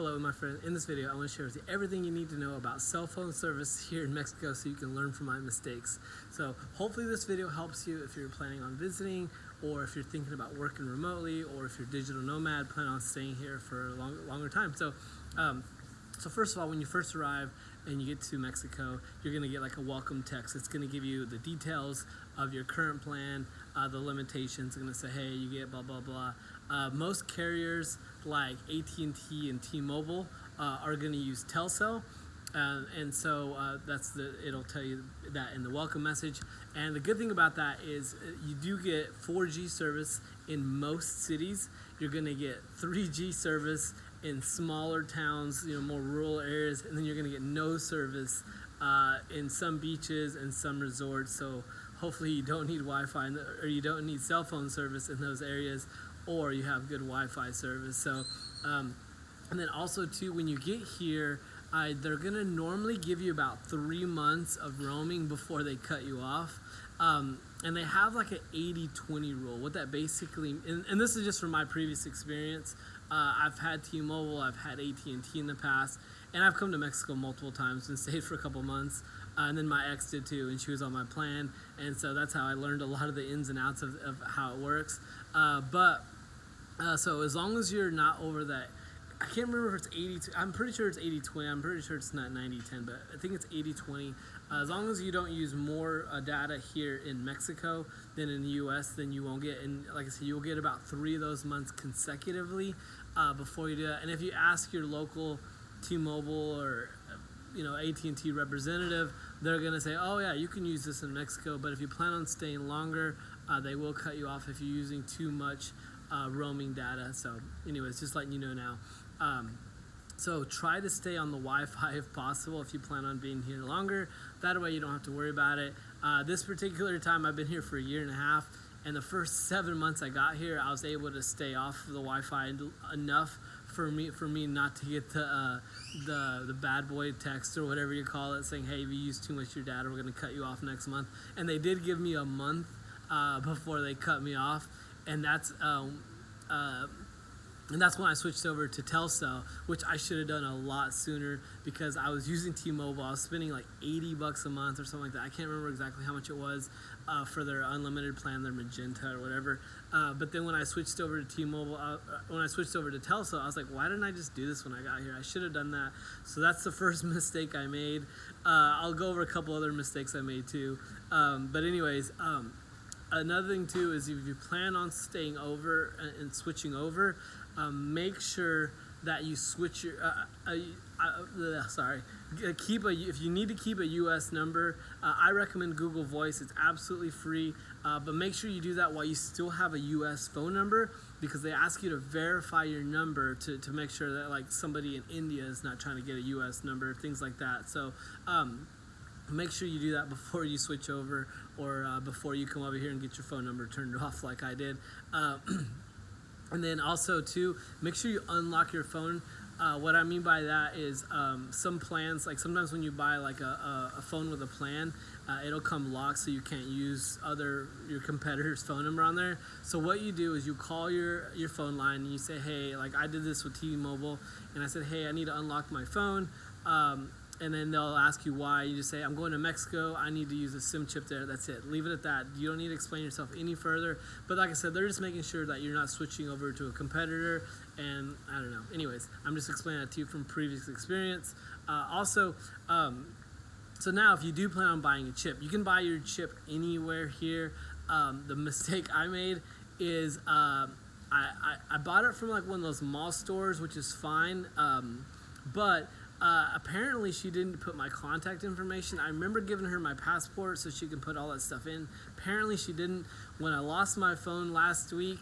Hello, my friend. In this video, I want to share with you everything you need to know about cell phone service here in Mexico so you can learn from my mistakes. So hopefully this video helps you if you're planning on visiting, or if you're thinking about working remotely, or if you're a digital nomad, plan on staying here for a longer time. So first of all, when you first arrive and you get to Mexico, you're going to get like a welcome text. It's going to give you the details of your current plan, the limitations. It's going to say, hey, you get blah, blah, blah. Most carriers like At&T and T-Mobile are going to use Telcel. And so it'll tell you that in the welcome message. And the good thing about that is you do get 4G service in most cities. You're going to get 3G service in smaller towns, more rural areas, and then you're going to get no service in some beaches and some resorts. So hopefully you don't need Wi-Fi or you don't need cell phone service in those areas, or you have good Wi-Fi service. So, and then also too, when you get here, they're gonna normally give you about 3 months of roaming before they cut you off. And they have like an 80-20 rule. What that basically, and this is just from my previous experience. I've had T-Mobile, I've had AT&T in the past, and I've come to Mexico multiple times and stayed for a couple months. And then my ex did too, and she was on my plan. And so that's how I learned a lot of the ins and outs of how it works. So as long as you're not over that, I can't remember if it's 80, I'm pretty sure it's 80-20, I'm pretty sure it's not 90-10, but I think it's 80-20. As long as you don't use more data here in Mexico than in the US, then you won't get, and like I said, you'll get about 3 of those months consecutively before you do that. And if you ask your local T-Mobile or AT&T representative, they're going to say, oh yeah, you can use this in Mexico, but if you plan on staying longer, they will cut you off if you're using too much roaming data. So anyways, just letting you know now. So try to stay on the Wi-Fi if possible if you plan on being here longer. That way you don't have to worry about it. This particular time, I've been here for 1.5 years, and the first 7 months I got here, I was able to stay off the Wi-Fi enough for me not to get the bad boy text or whatever you call it saying, hey, if you use too much of your data, we're going to cut you off next month. And they did give me a month before they cut me off, and that's when I switched over to Telcel, which I should have done a lot sooner because I was using T-Mobile. I was spending like $80 a month or something like that. I can't remember exactly how much it was for their unlimited plan, their Magenta or whatever. But then when I switched over to T-Mobile, when I switched over to Telcel, I was like, why didn't I just do this when I got here? I should have done that. So that's the first mistake I made. I'll go over a couple other mistakes I made too. But anyways, another thing too is if you plan on staying over and switching over, make sure that you switch your if you need to keep a US number, I recommend Google Voice. It's absolutely free, but make sure you do that while you still have a US phone number, because they ask you to verify your number to make sure that like somebody in India is not trying to get a US number, things like that. So make sure you do that before you switch over, or before you come over here and get your phone number turned off like I did. And then also too, make sure you unlock your phone. What I mean by that is some plans, like sometimes when you buy like a phone with a plan, it'll come locked so you can't use your competitor's phone number on there. So what you do is you call your phone line and you say, hey, like I did this with T-Mobile, and I said, hey, I need to unlock my phone. And then they'll ask you why. You just say, I'm going to Mexico, I need to use a SIM chip there. That's it. Leave it at that. You don't need to explain yourself any further. But like I said, they're just making sure that you're not switching over to a competitor. And I don't know. Anyways, I'm just explaining that to you from previous experience. So now if you do plan on buying a chip, you can buy your chip anywhere here. The mistake I made is I bought it from like one of those mall stores, which is fine. But apparently she didn't put my contact information. I remember giving her my passport so she can put all that stuff in. Apparently she didn't. When I lost my phone last week,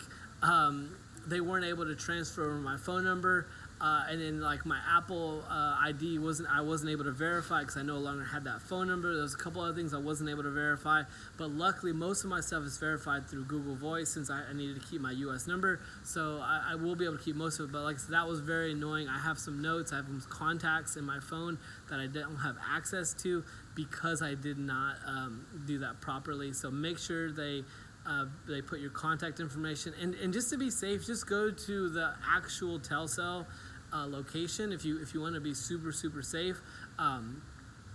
they weren't able to transfer over my phone number. And then like my Apple ID I wasn't able to verify because I no longer had that phone number. There's a couple other things I wasn't able to verify, but luckily most of my stuff is verified through Google Voice since I needed to keep my US number. So I will be able to keep most of it, but like I said, that was very annoying. I have some notes, I have some contacts in my phone that I don't have access to because I did not do that properly. So make sure they put your contact information, and just to be safe, just go to the actual Telcel location if you want to be super safe.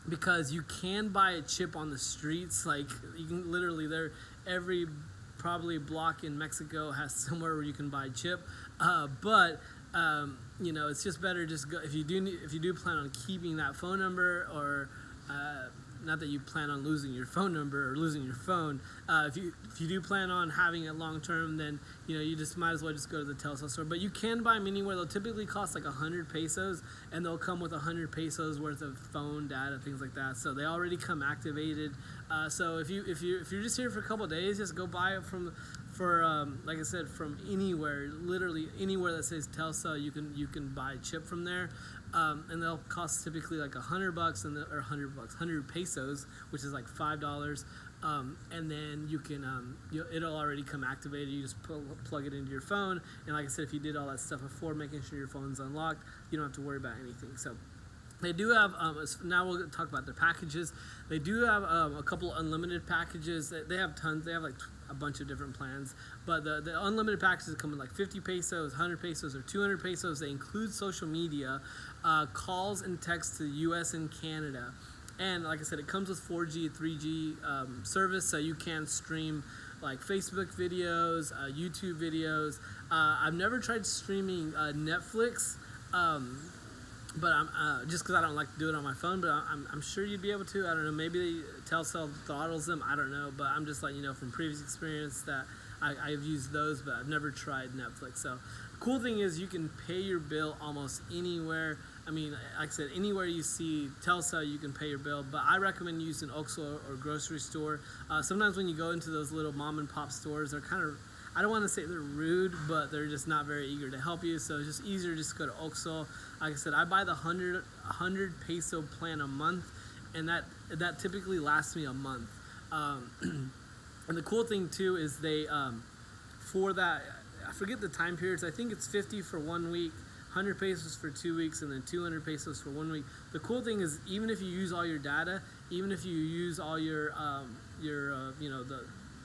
Because you can buy a chip on the streets. Like, you can literally, every probably block in Mexico has somewhere where you can buy a chip. But it's just better just go if you do plan on keeping that phone number, or not that you plan on losing your phone number or losing your phone. If you do plan on having it long term, then you just might as well just go to the Telcel store. But you can buy them anywhere. They'll typically cost like 100 pesos, and they'll come with 100 pesos worth of phone data, things like that. So they already come activated. So if you're just here for a couple of days, just go buy it like I said, from anywhere, literally anywhere that says Telcel, you can buy a chip from there. And they'll cost typically like $100 100 pesos, which is like $5. And then you can, it'll already come activated. You just plug it into your phone. And like I said, if you did all that stuff before, making sure your phone's unlocked, you don't have to worry about anything. So they do have, now we'll talk about their packages. They do have a couple unlimited packages. They have tons. They have like a bunch of different plans. But the unlimited packages come in like 50 pesos, 100 pesos, or 200 pesos. They include social media, calls and texts to the U.S. and Canada. And like I said, it comes with 4G, 3G service, so you can stream like Facebook videos, YouTube videos. I've never tried streaming Netflix, but I'm just because I don't like to do it on my phone. But I'm sure you'd be able to. I don't know. Maybe Telcel throttles them. I don't know. But I'm just letting you know from previous experience that I've used those, but I've never tried Netflix. So the cool thing is you can pay your bill almost anywhere. I mean, like I said, anywhere you see Telcel, you can pay your bill. But I recommend using Oxxo or grocery store. Sometimes when you go into those little mom and pop stores, they're kind of, I don't want to say they're rude, but they're just not very eager to help you. So it's just easier just go to Oxxo. Like I said, I buy the 100 peso plan a month, and that typically lasts me a month. And the cool thing too is they, for that, I forget the time periods. I think it's 50 for 1 week, 100 pesos for 2 weeks, and then 200 pesos for 1 week. The cool thing is, even if you use all your data, even if you use all your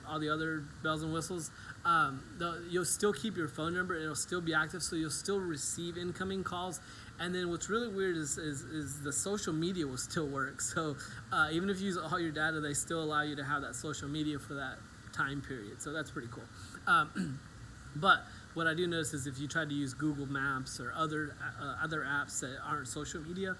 all the other bells and whistles, you'll still keep your phone number. It'll still be active, so you'll still receive incoming calls. And then what's really weird is the social media will still work. So even if you use all your data, they still allow you to have that social media for that time period. So that's pretty cool. But what I do notice is if you try to use Google Maps or other apps that aren't social media,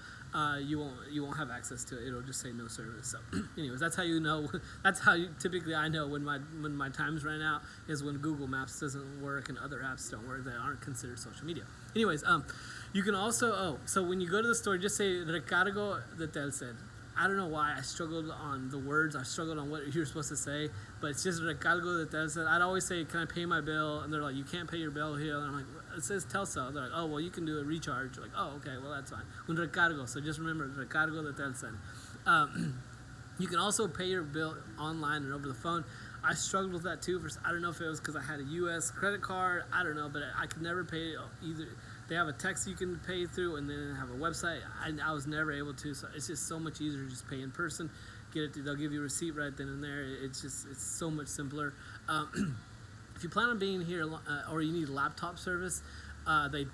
you won't have access to it. It'll just say no service. So, anyways, that's how you know. That's how typically I know when my time's ran out is when Google Maps doesn't work and other apps don't work that aren't considered social media. Anyways, you can also so when you go to the store, just say Recargo de Telcel. I don't know why I struggled on the words. I struggled on what you're supposed to say, but it's just Recargo de Telcel. I'd always say, "Can I pay my bill?" And they're like, "You can't pay your bill here." And I'm like, "It says Telcel." They're like, "Oh, well, you can do a recharge." Like, "Oh, okay, well, that's fine." Un recargo. So just remember, Recargo de Telcel. You can also pay your bill online and over the phone. I struggled with that too. I don't know if it was because I had a U.S. credit card. I don't know, but I could never pay either. They have a text you can pay through, and then have a website. I was never able to, so it's just so much easier to just pay in person. Get it? They'll give you a receipt right then and there. It's so much simpler. If you plan on being here or you need laptop service, they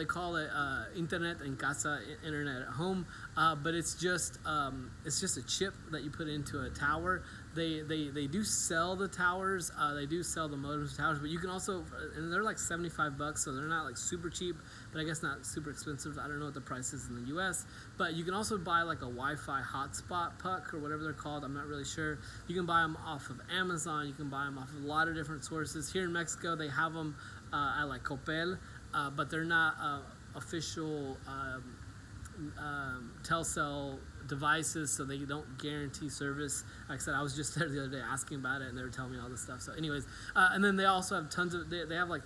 call it internet en casa, internet at home, but it's just a chip that you put into a tower. They do sell the towers, they do sell the modems towers, but you can also, and they're like $75, so they're not like super cheap, but I guess not super expensive. I don't know what the price is in the US, but you can also buy like a Wi-Fi hotspot puck or whatever they're called. I'm not really sure. You can buy them off of Amazon. You can buy them off of a lot of different sources. Here in Mexico, they have them at like Coppel, but they're not official Telcel devices, so they don't guarantee service. Like I said, I was just there the other day asking about it, and they were telling me all this stuff. So anyways, and then they also have tons of, they have like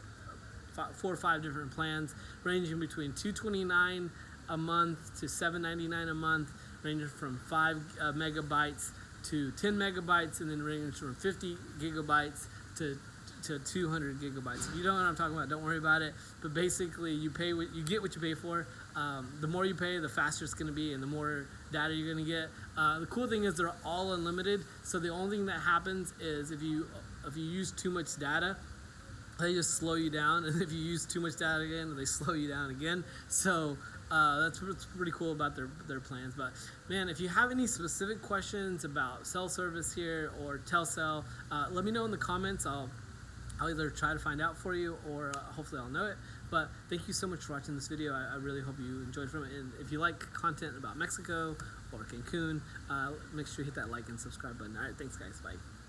4 or 5 different plans, ranging between $229 a month to $799 a month, ranging from 5 megabytes to 10 megabytes, and then ranging from 50 gigabytes to 200 gigabytes. If you don't know what I'm talking about, don't worry about it. But basically, you get what you pay for. The more you pay, the faster it's going to be, and the more data you're going to get. The cool thing is they're all unlimited. So the only thing that happens is if you use too much data, they just slow you down, and if you use too much data again, they slow you down again. So that's what's pretty cool about their plans. But man, if you have any specific questions about cell service here or Telcel, let me know in the comments. I'll either try to find out for you, or hopefully I'll know it. But thank you so much for watching this video. I really hope you enjoyed from it. And if you like content about Mexico or Cancun, make sure you hit that like and subscribe button. All right, thanks guys, bye.